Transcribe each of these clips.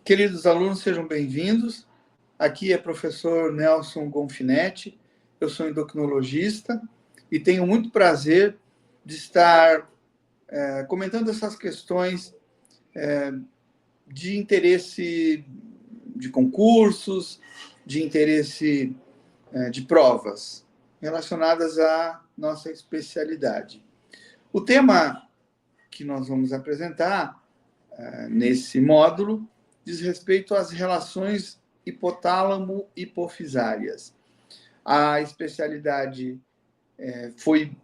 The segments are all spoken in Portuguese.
Queridos alunos, sejam bem-vindos. Aqui é professor Nelson Gonfinetti, eu sou endocrinologista e tenho muito prazer de estar comentando essas questões de interesse de concursos, de interesse de provas relacionadas à nossa especialidade. O tema que nós vamos apresentar nesse módulo diz respeito às relações hipotálamo-hipofisárias. A especialidade foi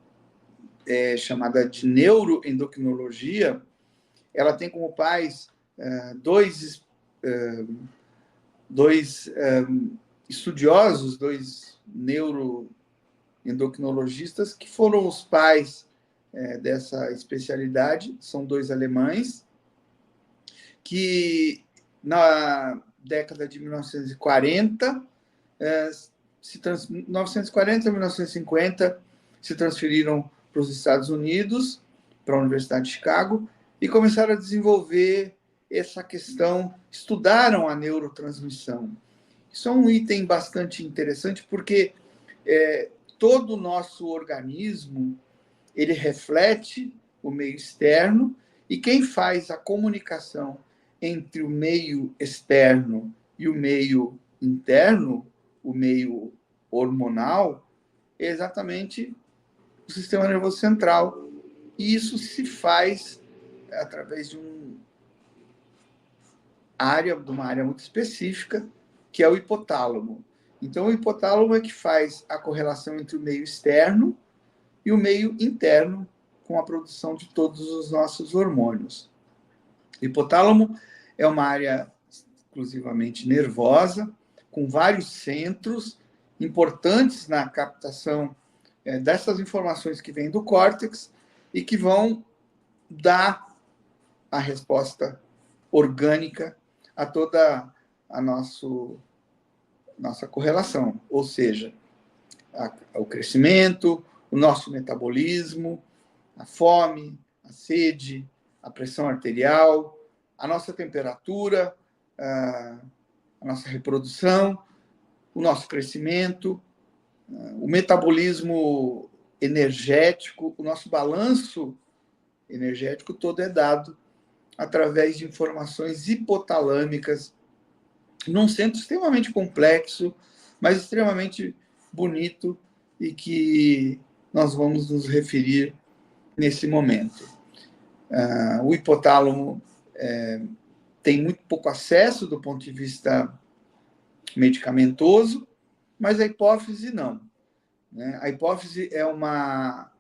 chamada de neuroendocrinologia. Ela tem como pais dois estudiosos, dois neuroendocrinologistas, que foram os pais dessa especialidade. São dois alemães que, na década de 1940, 1940 a 1950, se transferiram para os Estados Unidos, para a Universidade de Chicago, e começaram a desenvolver essa questão, estudaram a neurotransmissão. Isso é um item bastante interessante, porque todo o nosso organismo ele reflete o meio externo, e quem faz a comunicação entre o meio externo e o meio interno, o meio hormonal, é exatamente o sistema nervoso central. E isso se faz através de uma área muito específica, que é o hipotálamo. Então, o hipotálamo é que faz a correlação entre o meio externo e o meio interno, com a produção de todos os nossos hormônios. O hipotálamo é uma área exclusivamente nervosa, com vários centros importantes na captação dessas informações que vêm do córtex e que vão dar a resposta orgânica a toda a nossa correlação, ou seja, o crescimento, o nosso metabolismo, a fome, a sede, a pressão arterial, a nossa temperatura, a nossa reprodução, o nosso crescimento, o metabolismo energético, o nosso balanço energético todo é dado através de informações hipotalâmicas, num centro extremamente complexo, mas extremamente bonito, e que nós vamos nos referir nesse momento. O hipotálamo tem muito pouco acesso do ponto de vista medicamentoso, mas a hipófise não. A hipófise é uma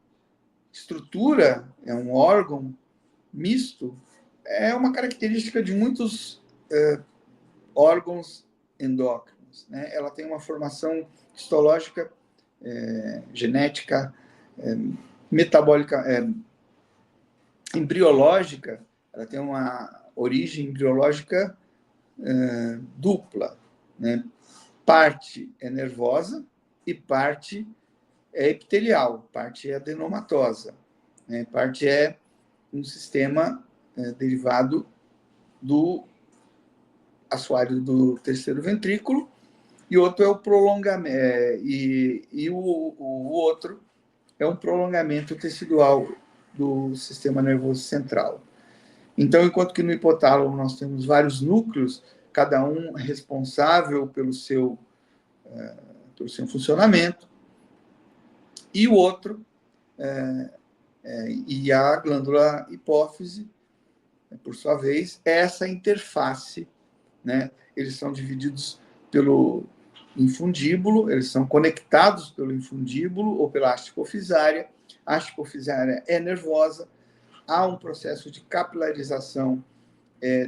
estrutura, é um órgão misto, é uma característica de muitos órgãos endócrinos. Ela tem uma formação histológica, genética, metabólica, embriológica. Ela tem uma origem embriológica dupla. Parte é nervosa e parte é epitelial, parte é adenomatosa, parte é um sistema derivado do assoalho do terceiro ventrículo, e outro é o prolongamento, e o outro é um prolongamento tecidual do sistema nervoso central. Então, enquanto que no hipotálamo nós temos vários núcleos, cada um responsável pelo seu funcionamento, e o outro, e a glândula hipófise, por sua vez, é essa interface. Eles são divididos pelo infundíbulo, eles são conectados pelo infundíbulo ou pela haste hipofisária. A haste hipofisária é nervosa, há um processo de capilarização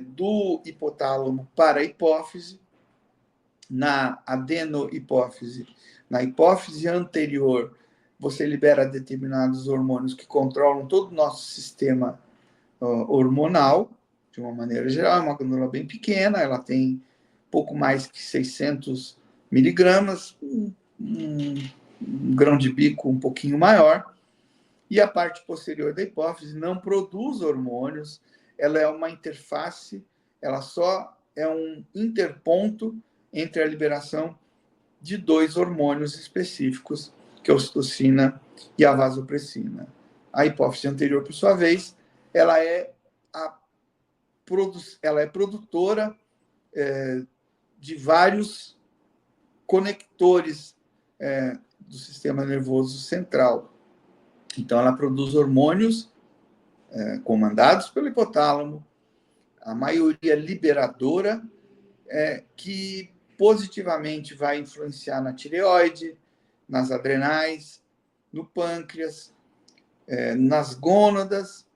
do hipotálamo para a hipófise. Na adenohipófise, na hipófise anterior, você libera determinados hormônios que controlam todo o nosso sistema hormonal, de uma maneira geral. É uma glândula bem pequena, ela tem pouco mais que 600 miligramas, um grão de bico um pouquinho maior, e a parte posterior da hipófise não produz hormônios, ela é uma interface, ela só é um interponto entre a liberação de dois hormônios específicos, que é a ocitocina e a vasopressina. A hipófise anterior, por sua vez, ela é produtora de vários conectores do sistema nervoso central. Então, ela produz hormônios comandados pelo hipotálamo, a maioria liberadora, que positivamente vai influenciar na tireoide, nas adrenais, no pâncreas, nas gônadas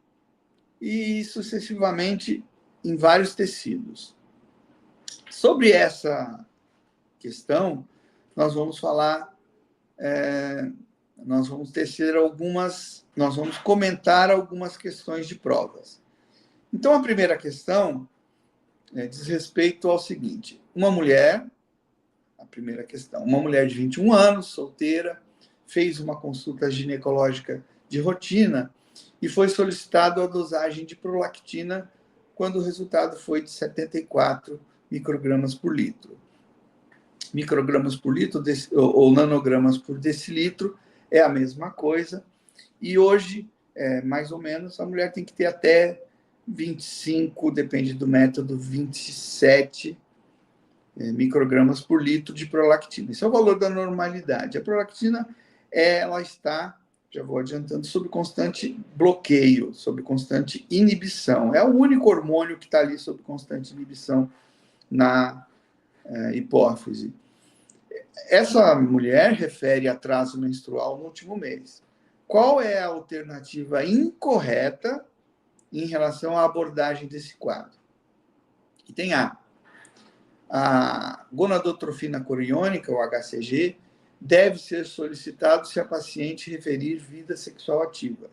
e sucessivamente em vários tecidos. Sobre essa questão, nós vamos falar, nós vamos comentar algumas questões de provas. Então, a primeira questão diz respeito ao seguinte: uma mulher de 21 anos, solteira, fez uma consulta ginecológica de rotina e foi solicitado a dosagem de prolactina quando o resultado foi de 74 microgramas por litro. Microgramas por litro ou nanogramas por decilitro é a mesma coisa. E hoje, mais ou menos, a mulher tem que ter até 25, depende do método, 27 microgramas por litro de prolactina. Esse é o valor da normalidade. A prolactina, ela está, já vou adiantando, sob constante bloqueio, sob constante inibição. É o único hormônio que está ali sob constante inibição na hipófise. Essa mulher refere atraso menstrual no último mês. Qual é a alternativa incorreta em relação à abordagem desse quadro? E tem a gonadotrofina coriônica, ou HCG, deve ser solicitado se a paciente referir vida sexual ativa.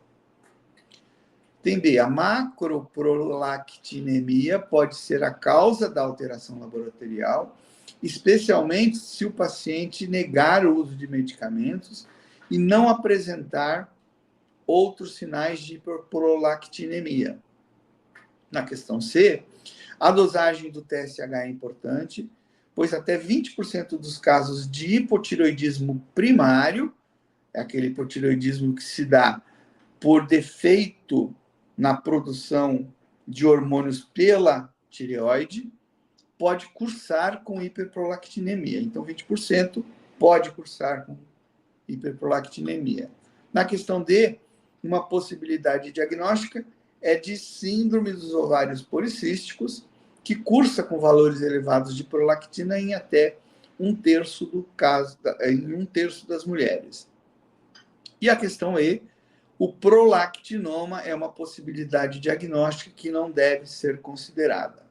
Tem B, a macroprolactinemia pode ser a causa da alteração laboratorial, especialmente se o paciente negar o uso de medicamentos e não apresentar outros sinais de hiperprolactinemia. Na questão C, a dosagem do TSH é importante, pois até 20% dos casos de hipotireoidismo primário, é aquele hipotireoidismo que se dá por defeito na produção de hormônios pela tireoide, pode cursar com hiperprolactinemia. Então, 20% pode cursar com hiperprolactinemia. Na questão D, uma possibilidade diagnóstica é de síndrome dos ovários policísticos, que cursa com valores elevados de prolactina em até um terço das mulheres. E a questão E, o prolactinoma é uma possibilidade diagnóstica que não deve ser considerada.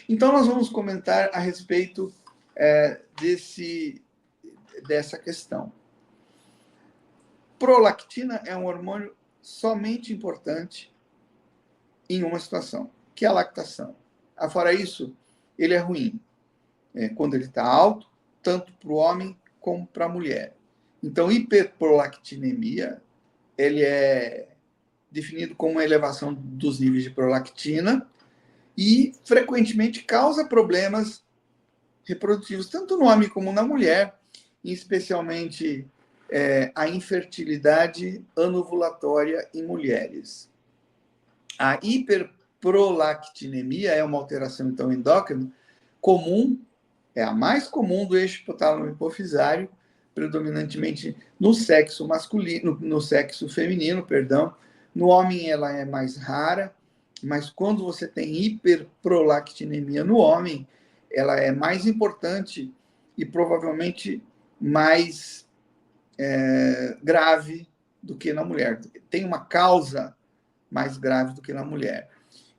Então, nós vamos comentar a respeito dessa questão. Prolactina é um hormônio somente importante em uma situação, que é a lactação. Fora isso, ele é ruim quando ele está alto, tanto para o homem como para a mulher. Então, hiperprolactinemia, ele é definido como uma elevação dos níveis de prolactina e, frequentemente, causa problemas reprodutivos, tanto no homem como na mulher, especialmente a infertilidade anovulatória em mulheres. A hiperprolactinemia é uma alteração, então, endócrina comum, é a mais comum do eixo hipotálamo hipofisário, predominantemente no sexo masculino, no sexo feminino, perdão. No homem ela é mais rara, mas quando você tem hiperprolactinemia no homem, ela é mais importante e provavelmente mais grave do que na mulher. Tem uma causa mais grave do que na mulher.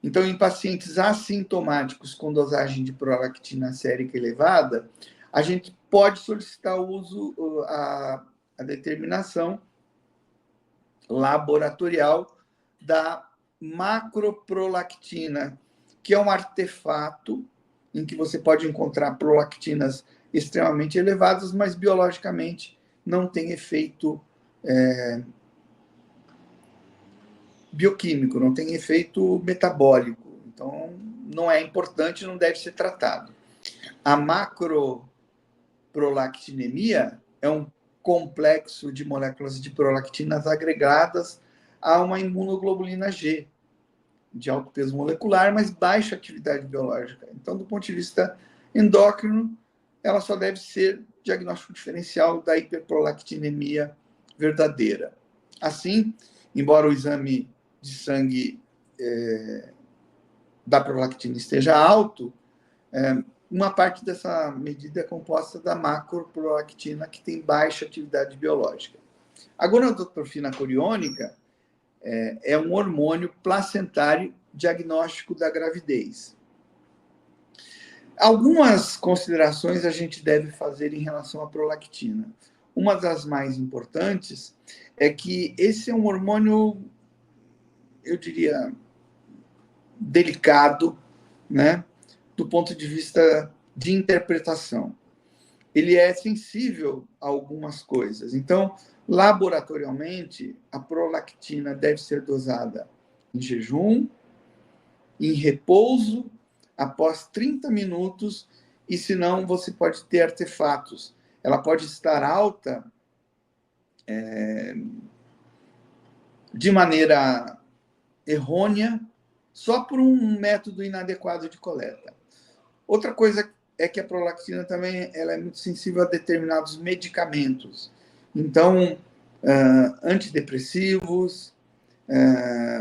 Então, em pacientes assintomáticos com dosagem de prolactina sérica elevada, a gente pode solicitar o uso, a determinação laboratorial da macroprolactina, que é um artefato em que você pode encontrar prolactinas extremamente elevadas, mas biologicamente não tem efeito bioquímico, não tem efeito metabólico. Então, não é importante, não deve ser tratado. A macroprolactinemia é um complexo de moléculas de prolactinas agregadas a uma imunoglobulina G, de alto peso molecular, mas baixa atividade biológica. Então, do ponto de vista endócrino, ela só deve ser diagnóstico diferencial da hiperprolactinemia verdadeira. Assim, embora o exame de sangue da prolactina esteja alto, uma parte dessa medida é composta da macroprolactina, que tem baixa atividade biológica. A gonadotrofina coriônica é um hormônio placentário diagnóstico da gravidez. Algumas considerações a gente deve fazer em relação à prolactina. Uma das mais importantes é que esse é um hormônio, eu diria, delicado, né, do ponto de vista de interpretação. Ele é sensível a algumas coisas. Então, laboratorialmente, a prolactina deve ser dosada em jejum, em repouso, após 30 minutos, e senão você pode ter artefatos. Ela pode estar alta de maneira errônea, só por um método inadequado de coleta. Outra coisa é que a prolactina também ela é muito sensível a determinados medicamentos. Então, antidepressivos,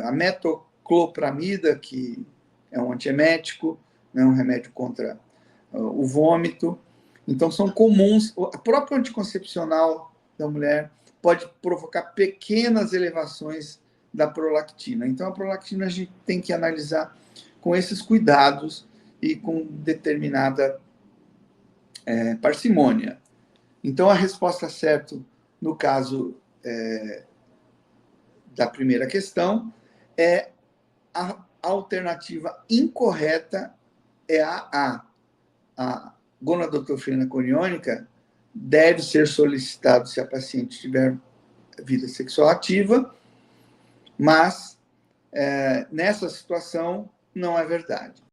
a metoclopramida, que é um antiemético, né, um remédio contra o vômito. Então, são comuns. O próprio anticoncepcional da mulher pode provocar pequenas elevações da prolactina. Então, a prolactina a gente tem que analisar com esses cuidados e com determinada parcimônia. Então, a resposta certa, no caso da primeira questão, é a alternativa incorreta é a A. A gonadotrofina coriônica deve ser solicitado se a paciente tiver vida sexual ativa, mas nessa situação não é verdade.